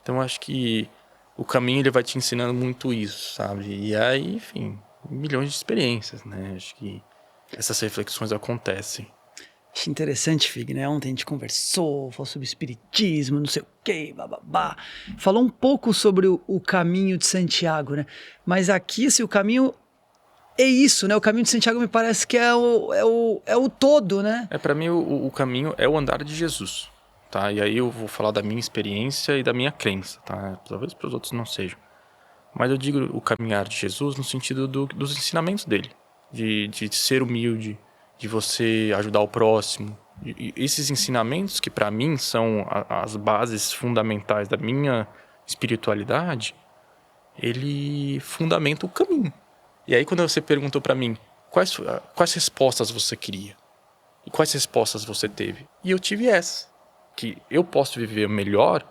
Então acho que o caminho ele vai te ensinando muito isso, sabe? E aí, enfim, milhões de experiências, né? Acho que essas reflexões acontecem. Acho interessante, Fig, né? Ontem a gente conversou, falou sobre espiritismo, não sei o quê, bababá. Falou um pouco sobre o caminho de Santiago, né? Mas aqui, assim, o caminho é isso, né? O caminho de Santiago me parece que é o todo, né? Para mim, o caminho é o andar de Jesus, tá? E aí eu vou falar da minha experiência e da minha crença, tá? Talvez para os outros não sejam. Mas eu digo o caminhar de Jesus no sentido dos ensinamentos dele. De ser humilde, de você ajudar o próximo. E esses ensinamentos que para mim são as bases fundamentais da minha espiritualidade, ele fundamenta o caminho. E aí quando você perguntou para mim quais respostas você queria e quais respostas você teve, e eu tive essa, que eu posso viver melhor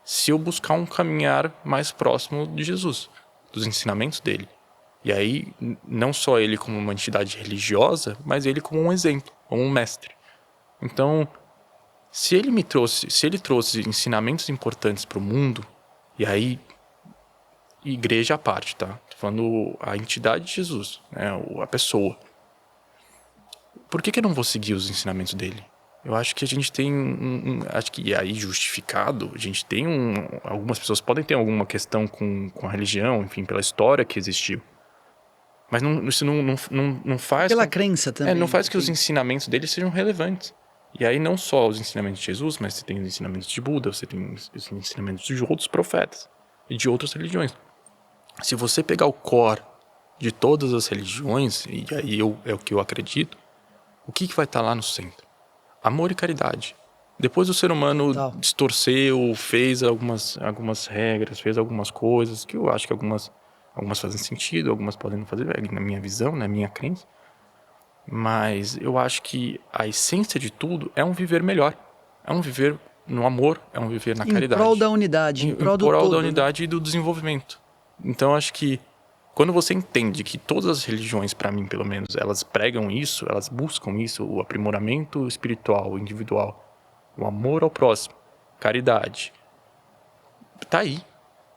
se eu buscar um caminhar mais próximo de Jesus, dos ensinamentos dele. E aí, não só ele como uma entidade religiosa, mas ele como um exemplo, como um mestre. Então, se ele trouxe ensinamentos importantes para o mundo, e aí, igreja à parte, tá? Tô falando a entidade de Jesus, né? A pessoa. Por que eu não vou seguir os ensinamentos dele? Eu acho que a gente tem acho que aí justificado, a gente tem algumas pessoas podem ter alguma questão com a religião, enfim, pela história que existiu. Mas isso não faz... Pela crença também. Não faz que os ensinamentos dele sejam relevantes. E aí não só os ensinamentos de Jesus, mas você tem os ensinamentos de Buda, você tem os ensinamentos de outros profetas e de outras religiões. Se você pegar o core de todas as religiões, e aí é o que eu acredito, o que vai estar lá no centro? Amor e caridade. Depois o ser humano distorceu, fez algumas regras, fez algumas coisas, que eu acho que algumas fazem sentido, algumas podem não fazer, na minha visão, na minha crença. Mas eu acho que a essência de tudo é um viver melhor. É um viver no amor, é um viver na caridade. Em prol da unidade, em prol do todo. Em prol da unidade, né? E do desenvolvimento. Então acho que quando você entende que todas as religiões, para mim pelo menos, elas pregam isso, elas buscam isso, o aprimoramento espiritual, individual, o amor ao próximo, caridade, tá aí.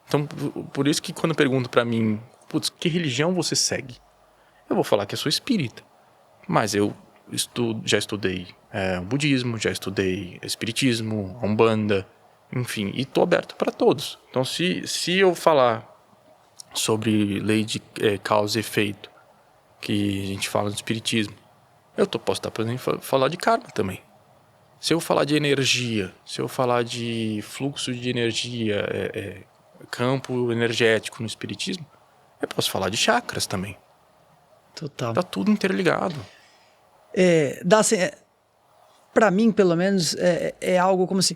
Então, por isso que quando pergunto para mim, putz, que religião você segue? Eu vou falar que eu sou espírita. Mas eu já estudei o budismo, já estudei espiritismo, a umbanda, enfim, e tô aberto para todos. Então, se eu falar sobre lei de causa e efeito, que a gente fala no espiritismo, posso estar podendo falar de karma também. Se eu falar de energia, se eu falar de fluxo de energia, campo energético no espiritismo, eu posso falar de chakras também. Total. Tá tudo interligado. Para mim, pelo menos, é algo como se...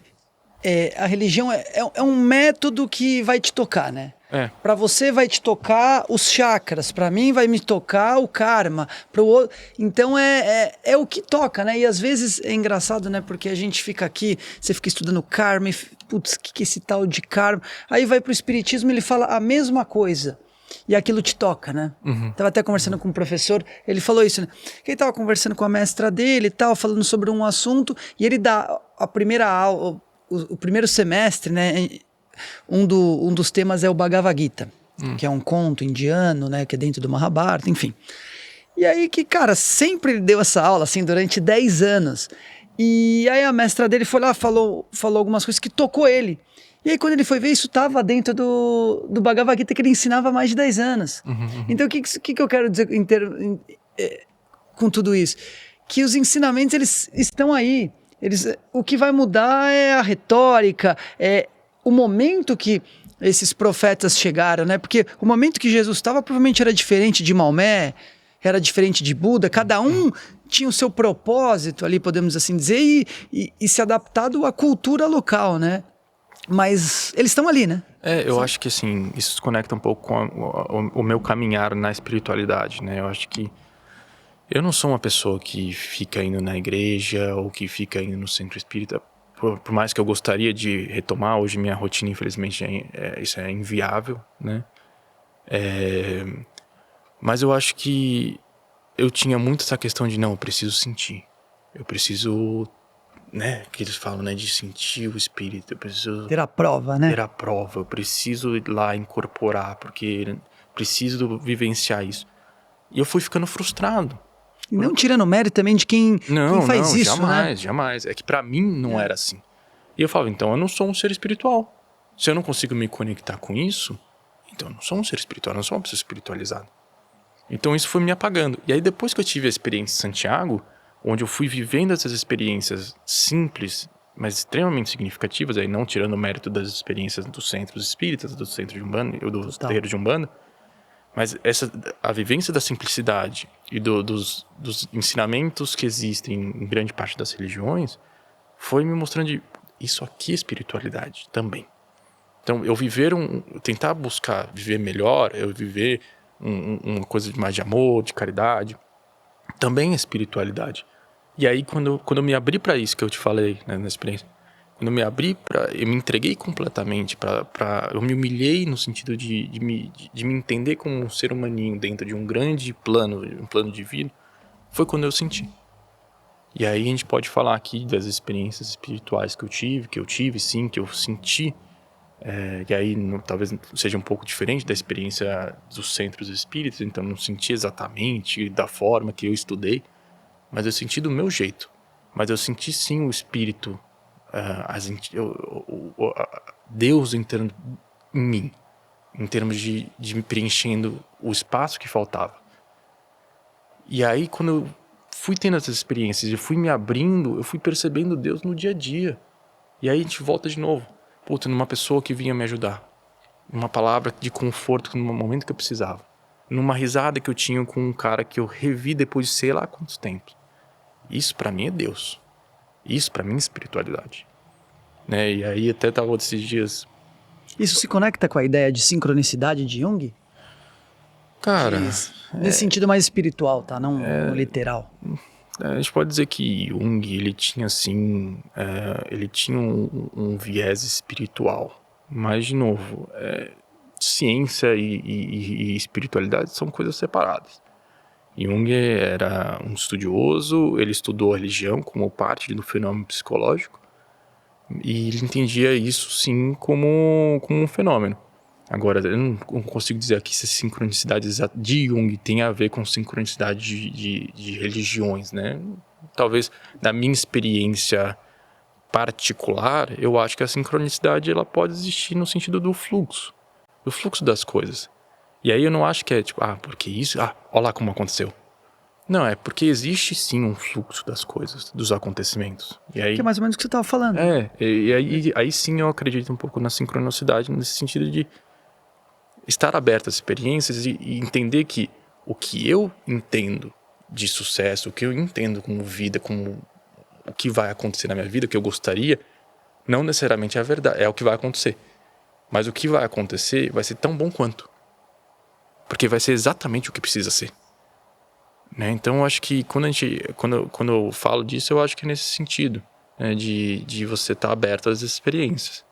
a religião é um método que vai te tocar, né? Para você vai te tocar os chakras, para mim vai me tocar o karma, pro outro. Então é o que toca, né? E às vezes é engraçado, né? Porque a gente fica aqui, você fica estudando karma e putz, que é esse tal de karma? Aí vai pro espiritismo e ele fala a mesma coisa. E aquilo te toca, né? Tava até conversando com um professor, ele falou isso, né? Que ele tava conversando com a mestra dele e tal, falando sobre um assunto, e ele dá a primeira aula, o primeiro semestre, né? Um dos temas é o Bhagavad Gita, que é um conto indiano, né? Que é dentro do Mahabharata, enfim. E aí que, cara, sempre ele deu essa aula, assim, durante 10 anos. E aí a mestra dele foi lá, falou algumas coisas que tocou ele. E aí quando ele foi ver, isso estava dentro do Bhagavad Gita que ele ensinava há mais de 10 anos. Então o que eu quero dizer com tudo isso? Que os ensinamentos, eles estão aí. O que vai mudar é a retórica, é o momento que esses profetas chegaram, né? Porque o momento que Jesus estava provavelmente era diferente de Maomé, era diferente de Buda, cada um tinha o seu propósito ali, podemos assim dizer, e se adaptado à cultura local, né? Mas eles estão ali, né? Eu acho que assim, isso se conecta um pouco com o meu caminhar na espiritualidade, né? Eu acho que eu não sou uma pessoa que fica indo na igreja ou que fica indo no centro espírita, por mais que eu gostaria de retomar. Hoje minha rotina, infelizmente, isso é inviável, né? Mas eu acho que eu tinha muito essa questão de, não, eu preciso sentir. Eu preciso né, que eles falam, né, de sentir o espírito, eu preciso ter a prova, né? Ter a prova, eu preciso ir lá incorporar, porque preciso vivenciar isso. E eu fui ficando frustrado. E não tirando mérito também de quem faz isso, jamais, né? jamais. É que pra mim não era assim. E eu falava, então eu não sou um ser espiritual. Se eu não consigo me conectar com isso, então eu não sou um ser espiritual, eu não sou uma pessoa espiritualizada. Então isso foi me apagando. E aí depois que eu tive a experiência em Santiago, onde eu fui vivendo essas experiências simples, mas extremamente significativas, aí não tirando o mérito das experiências dos centros espíritas, do centro de Umbanda, ou dos terreiros de Umbanda, mas a vivência da simplicidade e dos ensinamentos que existem em grande parte das religiões foi me mostrando de isso aqui é espiritualidade também. Então, tentar buscar viver melhor, eu viver uma coisa de mais de amor, de caridade, também é espiritualidade. E aí, quando eu me abri para isso que eu te falei, né, na experiência, quando eu me abri eu me entreguei completamente eu me humilhei no sentido de me entender como um ser humaninho dentro de um grande plano, um plano divino, foi quando eu senti. E aí a gente pode falar aqui das experiências espirituais que eu tive sim, que eu senti, e aí talvez seja um pouco diferente da experiência dos centros espíritas, então não senti exatamente da forma que eu estudei, mas eu senti do meu jeito. Mas eu senti sim o espírito, Deus entrando em mim, em termos de me preenchendo o espaço que faltava. E aí quando eu fui tendo essas experiências e fui me abrindo, eu fui percebendo Deus no dia a dia. E aí a gente volta de novo. Puta, numa pessoa que vinha me ajudar. Numa palavra de conforto no momento que eu precisava. Numa risada que eu tinha com um cara que eu revi depois de sei lá quantos tempos. Isso pra mim é Deus. Isso pra mim é espiritualidade. Né? E aí até tava esses dias... Isso se conecta com a ideia de sincronicidade de Jung? Cara... Nesse sentido mais espiritual, tá? Não no literal. A gente pode dizer que Jung, ele tinha assim, ele tinha um viés espiritual, mas de novo, ciência e espiritualidade são coisas separadas. Jung era um estudioso, ele estudou a religião como parte do fenômeno psicológico e ele entendia isso sim como um fenômeno. Agora, eu não consigo dizer aqui se a sincronicidade de Jung tem a ver com sincronicidade de religiões, né? Talvez, na minha experiência particular, eu acho que a sincronicidade ela pode existir no sentido do fluxo das coisas. E aí eu não acho que é tipo, porque isso, olha lá como aconteceu. Não, é porque existe sim um fluxo das coisas, dos acontecimentos. E aí, que é mais ou menos o que você estava falando. Aí sim eu acredito um pouco na sincronicidade, nesse sentido de estar aberto às experiências e entender que o que eu entendo de sucesso, o que eu entendo como vida, como o que vai acontecer na minha vida, o que eu gostaria, não necessariamente é a verdade, é o que vai acontecer. Mas o que vai acontecer vai ser tão bom quanto. Porque vai ser exatamente o que precisa ser. Né? Então eu acho que quando eu falo disso, eu acho que é nesse sentido, né? De você estar aberto às experiências.